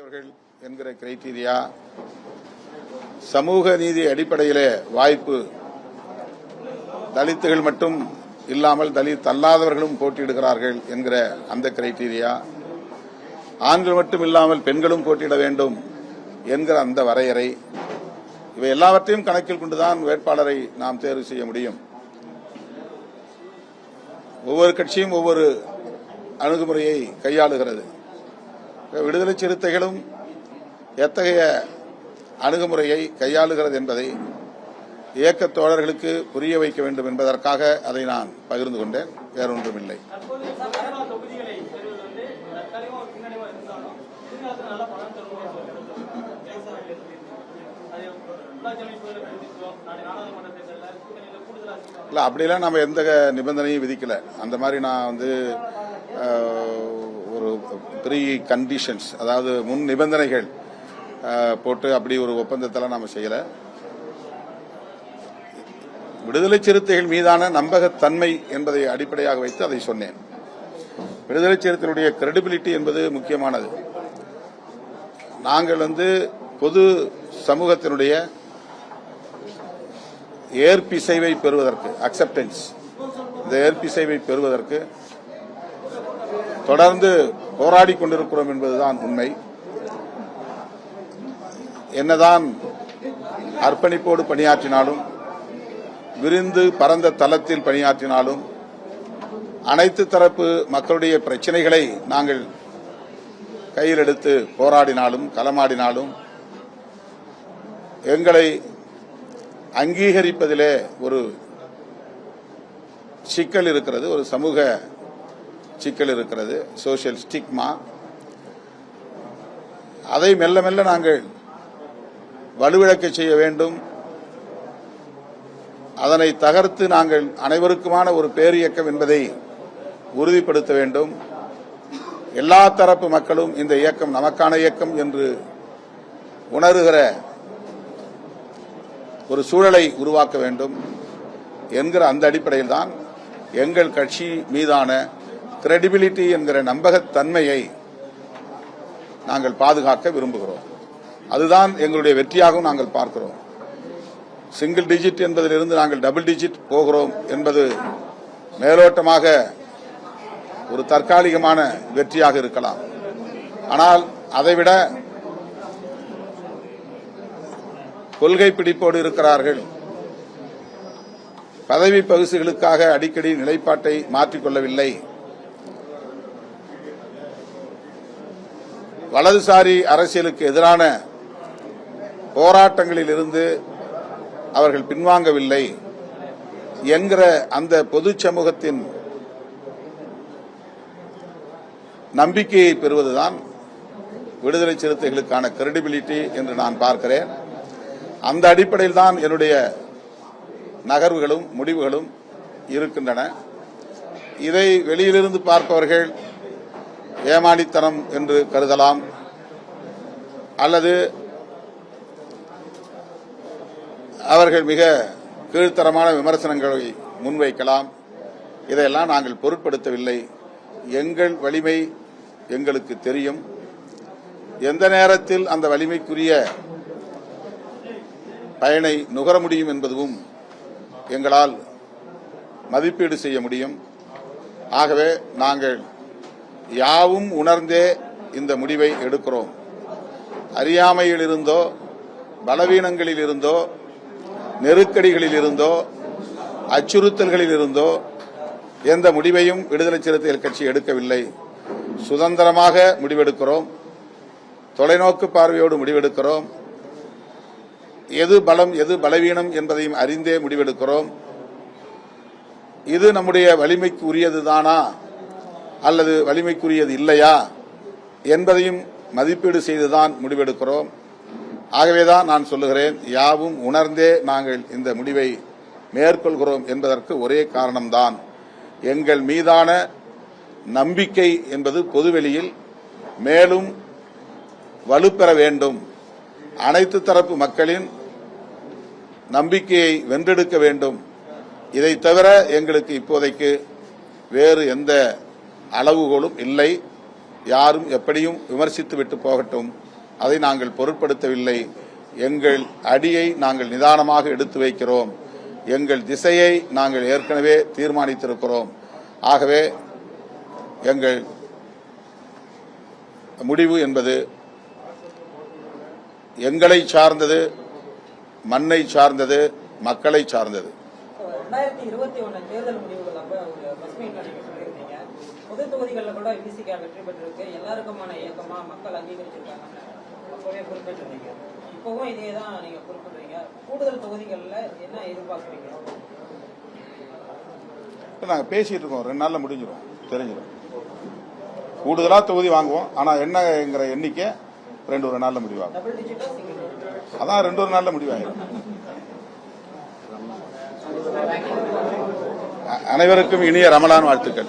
தகுதியுடையவர்கள் என்கிற கிரைட்டீரியா, சமூக நீதி அடிப்படையிலே வாய்ப்பு, தலித்துகள் மட்டும் இல்லாமல் தலித் அல்லாதவர்களும் போட்டியிடுகிறார்கள் என்கிற அந்த கிரைட்டீரியா, ஆண்கள் மட்டும் இல்லாமல் பெண்களும் போட்டியிட வேண்டும் என்கிற அந்த வரையறை, இவை எல்லாவற்றையும் கணக்கில் கொண்டுதான் வேட்பாளரை நாம் தேர்வு செய்ய முடியும். ஒவ்வொரு கட்சியும் ஒவ்வொரு அணுகுமுறையை கையாளுகிறது. விடுதலை சிறுத்தைகளும் எத்தகைய அணுகுமுறையை கையாளுகிறது என்பதை இயக்கத் தோழர்களுக்கு புரிய வைக்க வேண்டும் என்பதற்காக அதை நான் பகிர்ந்து கொண்டேன். வேறொன்றுமில்லை. இல்ல, அப்படிலாம் நம்ம எந்த நிபந்தனையும் விதிக்கல. அந்த மாதிரி நான் ஒரு ப்ரீ கண்டிஷன்ஸ், அதாவது முன் நிபந்தனைகள் போட்டு அப்படி ஒரு ஒப்பந்தத்தில் நாம செய்யல. விடுதலை சிறுத்தைகள் மீதான நம்பகத்தன்மை என்பதை அடிப்படையாக வைத்து அதை சொன்னேன். விடுதலை சிறுத்தைகளுடைய கிரெடிபிலிட்டி என்பது முக்கியமானது. நாங்கள் பொது சமூகத்தினுடைய ஏற்பிசைவை பெறுவதற்கு, அக்செப்டன்ஸ், இந்த ஏற்பிசைவை பெறுவதற்கு தொடர்ந்து போராடி கொண்டிருக்கிறோம் என்பதுதான் உண்மை. என்னதான் அர்ப்பணிப்போடு பணியாற்றினாலும், விரிந்து பரந்த தளத்தில் பணியாற்றினாலும், அனைத்து தரப்பு மக்களுடைய பிரச்சனைகளை நாங்கள் கையில் எடுத்து போராடினாலும், களமாடினாலும், எங்களை அங்கீகரிப்பதிலே ஒரு சிக்கல் இருக்கிறது, ஒரு சமூக சிக்கல் இருக்கிறது, சோசியல் ஸ்டிக்மா. அதை மெல்ல மெல்ல நாங்கள் வலுவிழக்க செய்ய வேண்டும். அதனை தகர்த்து நாங்கள் அனைவருக்குமான ஒரு பேரியக்கம் என்பதை உறுதிப்படுத்த வேண்டும். எல்லா தரப்பு மக்களும் இந்த இயக்கம் நமக்கான இயக்கம் என்று உணர்கிற ஒரு சூழலை உருவாக்க வேண்டும் என்கிற அந்த அடிப்படையில் தான் எங்கள் கட்சி மீதான கிரெடிபிலிட்டி என்கிற நம்பகத்தன்மையை நாங்கள் பாதுகாக்க விரும்புகிறோம். அதுதான் எங்களுடைய வெற்றியாகவும் நாங்கள் பார்க்கிறோம். சிங்கிள் டிஜிட் என்பதிலிருந்து நாங்கள் டபுள் டிஜிட் போகிறோம் என்பது மேலோட்டமாக ஒரு தற்காலிகமான வெற்றியாக இருக்கலாம். ஆனால் அதைவிட கொள்கை பிடிப்போடு இருக்கிறார்கள். பதவி பகுதிகளுக்காக அடிக்கடி நிலைப்பாட்டை மாற்றிக்கொள்ளவில்லை. வலதுசாரி அரசியலுக்கு எதிரான போராட்டங்களில் இருந்து அவர்கள் பின்வாங்கவில்லை என்கிற அந்த பொது சமூகத்தின் நம்பிக்கையை பெறுவதுதான் விடுதலை சிறுத்தைகளுக்கான கிரெடிபிலிட்டி என்று நான் பார்க்கிறேன். அந்த அடிப்படையில் தான் என்னுடைய நகர்வுகளும் முடிவுகளும் இருக்கின்றன. இதை வெளியிலிருந்து பார்ப்பவர்கள் ஏமாளித்தனம் என்று கருதலாம், அல்லது அவர்கள் மிக கீழ்த்தரமான விமர்சனங்களை முன்வைக்கலாம். இதையெல்லாம் நாங்கள் பொருட்படுத்தவில்லை. எங்கள் வலிமை எங்களுக்கு தெரியும். எந்த நேரத்தில் அந்த வலிமைக்குரிய பயனை நுகர முடியும் என்பதும் எங்களால் மதிப்பீடு செய்ய முடியும். ஆகவே நாங்கள் யாவும் உணர்ந்தே இந்த முடிவை எடுக்கிறோம். அறியாமையில் இருந்தோ, பலவீனங்களில் இருந்தோ, நெருக்கடிகளில் இருந்தோ, அச்சுறுத்தல்களில் இருந்தோ எந்த முடிவையும் விடுதலை சிறுத்தைகள் கட்சி எடுக்கவில்லை. சுதந்திரமாக முடிவெடுக்கிறோம். தொலைநோக்கு பார்வையோடு முடிவெடுக்கிறோம். எது பலம் எது பலவீனம் என்பதையும் அறிந்தே முடிவெடுக்கிறோம். இது நம்முடைய வலிமைக்கு உரியதுதானா அல்லது வலிமைக்குரியது இல்லையா என்பதையும் மதிப்பீடு செய்துதான் முடிவெடுக்கிறோம். ஆகவேதான் நான் சொல்லுகிறேன், யாவும் உணர்ந்தே நாங்கள் இந்த முடிவை மேற்கொள்கிறோம் என்பதற்கு ஒரே காரணம்தான் எங்கள் மீதான நம்பிக்கை என்பது பொதுவெளியில் மேலும் வலுப்பெற வேண்டும். அனைத்து தரப்பு மக்களின் நம்பிக்கையை வென்றெடுக்க வேண்டும். இதை தவிர எங்களுக்கு இப்போதைக்கு வேறு எந்த அளவுகோலும் இல்லை. யாரும் எப்படியும் விமர்சித்து விட்டு போகட்டும். அதை நாங்கள் பொருட்படுத்தவில்லை. எங்கள் அடியை நாங்கள் நிதானமாக எடுத்து வைக்கிறோம். எங்கள் திசையை நாங்கள் ஏற்கனவே தீர்மானித்திருக்கிறோம். ஆகவே எங்கள் முடிவு என்பது எங்களை சார்ந்தது, மண்ணை சார்ந்தது, மக்களை சார்ந்தது. 2021 தேர்தல் முடிவுகள் அப்ப பிரஸ் மீட்ல நீங்க சொல்லியிருந்தீங்க, பொது தொகுதிகளில் கூட விசிக வெற்றி பெற்றிருக்கு, எல்லாருக்குமான இயக்கமா மக்கள் அங்கீகரிச்சிருக்காங்க அப்பவே குறிப்பிட்டிருந்தீங்க. இப்பவும் இதே தான் நீங்க குறிப்பிடுறீங்க. கூடுதல் தொகுதிகளில் என்ன எதிர்பார்க்குறீங்க? நாங்கள் பேசிட்டு இருக்கோம், 2 நாள்ல முடிஞ்சிடும், தெரிஞ்சிடும். கூடுதலா தொகுதி வாங்குவோம், ஆனா என்னங்கிற எண்ணிக்கை 2 நாள்ல முடிவாகும். டபுள் டிஜிட்டா அதான் 2 நாள்ல முடிவாயிடும். அனைவருக்கும் இனிய ரமலான் வாழ்த்துக்கள்.